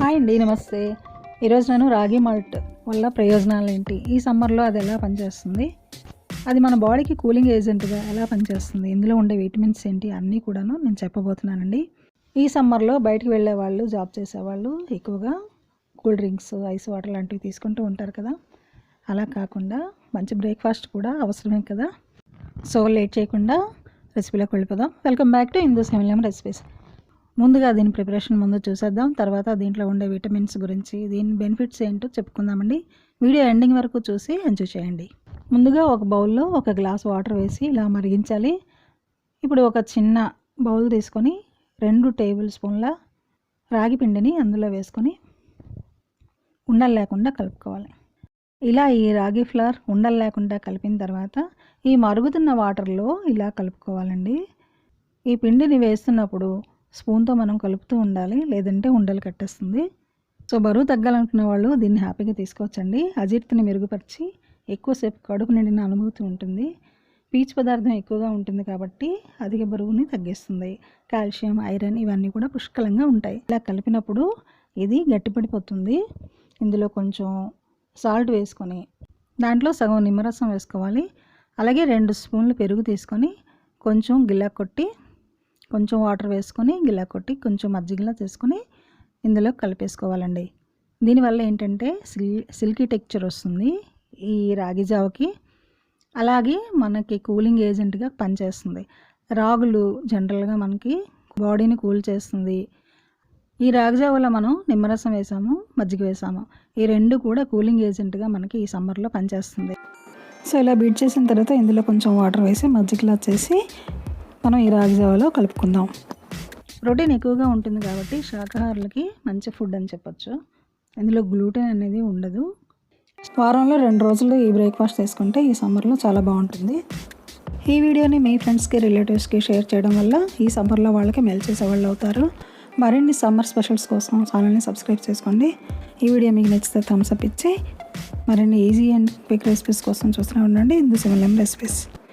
Hi అండి, నమస్తే. ఈరోజు నేను రాగి మాల్ట్ వల్ల ప్రయోజనాలు ఏంటి, ఈ సమ్మర్లో అది ఎలా పనిచేస్తుంది, అది మన బాడీకి కూలింగ్ ఏజెంట్గా ఎలా పనిచేస్తుంది, ఇందులో ఉండే విటమిన్స్ ఏంటి అన్నీ కూడాను నేను చెప్పబోతున్నానండి. ఈ సమ్మర్లో బయటికి వెళ్ళే వాళ్ళు, జాబ్ చేసేవాళ్ళు ఎక్కువగా కూల్ డ్రింక్స్, ఐస్ వాటర్ లాంటివి తీసుకుంటూ ఉంటారు కదా. అలా కాకుండా మంచి బ్రేక్ఫాస్ట్ కూడా అవసరమే కదా. సో లేట్ చేయకుండా రెసిపీలోకి వెళ్ళిపోదాం. Welcome back to Indu recipes. ముందుగా దీని ప్రిపరేషన్ ముందు చూసేద్దాం, తర్వాత దీంట్లో ఉండే విటమిన్స్ గురించి, దీని బెనిఫిట్స్ ఏంటో చెప్పుకుందామండి. వీడియో ఎండింగ్ వరకు చూసి ఎంజాయ్ చేయండి. ముందుగా ఒక బౌల్లో ఒక గ్లాస్ వాటర్ వేసి ఇలా మరిగించాలి. ఇప్పుడు ఒక చిన్న బౌల్ తీసుకొని 2 టేబుల్ స్పూన్ల రాగి పిండిని అందులో వేసుకొని ఉండలు లేకుండా కలుపుకోవాలి. ఇలా ఈ రాగి ఫ్లవర్ ఉండలు లేకుండా కలిపిన తర్వాత ఈ మరుగుతున్న వాటర్లో ఇలా కలుపుకోవాలండి. ఈ పిండిని వేస్తున్నప్పుడు స్పూన్తో మనం కలుపుతూ ఉండాలి, లేదంటే ఉండలు కట్టేస్తుంది. సో బరువు తగ్గాలనుకున్న వాళ్ళు దీన్ని హ్యాపీగా తీసుకోవచ్చండి. అజీర్తిని మెరుగుపరిచి ఎక్కువసేపు కడుపు నిండిన అనుభూతి ఉంటుంది. పీచు పదార్థం ఎక్కువగా ఉంటుంది కాబట్టి అధిక బరువుని తగ్గిస్తుంది. కాల్షియం, ఐరన్ ఇవన్నీ కూడా పుష్కలంగా ఉంటాయి. ఇలా కలిపినప్పుడు ఇది గట్టిపడిపోతుంది. ఇందులో కొంచెం సాల్ట్ వేసుకొని దాంట్లో సగం నిమ్మరసం వేసుకోవాలి. అలాగే 2 స్పూన్లు పెరుగు తీసుకొని కొంచెం గిలా కొట్టి, కొంచెం వాటర్ వేసుకొని గిలా కొట్టి, కొంచెం మజ్జిగలా చేసుకొని ఇందులో కలిపేసుకోవాలండి. దీనివల్ల ఏంటంటే సిల్కీ టెక్చర్ వస్తుంది ఈ రాగి జావకి. అలాగే మనకి కూలింగ్ ఏజెంట్గా పనిచేస్తుంది. రాగులు జనరల్గా మనకి బాడీని కూల్ చేస్తుంది. ఈ రాగి జావలో మనం నిమ్మరసం వేసాము, మజ్జిగ వేసాము, ఈ 2 కూడా కూలింగ్ ఏజెంట్గా మనకి ఈ సమ్మర్లో పనిచేస్తుంది. సో ఇలా బీట్ చేసిన తర్వాత ఇందులో కొంచెం వాటర్ వేసి మజ్జిగలా చేసి మనం ఈ రాగి జావలో కలుపుకుందాం. ప్రోటీన్ ఎక్కువగా ఉంటుంది కాబట్టి శాకాహారులకి మంచి ఫుడ్ అని చెప్పొచ్చు. ఇందులో గ్లూటెన్ అనేది ఉండదు. వారంలో 2 రోజులు ఈ బ్రేక్ఫాస్ట్ చేసుకుంటే ఈ సమ్మర్లో చాలా బాగుంటుంది. ఈ వీడియోని మీ ఫ్రెండ్స్కి, రిలేటివ్స్కి షేర్ చేయడం వల్ల ఈ సమ్మర్లో వాళ్ళకి మేలు చేసేవాళ్ళు అవుతారు. మరిన్ని సమ్మర్ స్పెషల్స్ కోసం ఛానల్ని సబ్స్క్రైబ్ చేసుకోండి. ఈ వీడియో మీకు నచ్చితే థమ్స్ అప్ ఇచ్చి మరిన్ని ఈజీ అండ్ క్విక్ రెసిపీస్ కోసం చూస్తూనే ఉండండి ఇందు రెసిపీస్.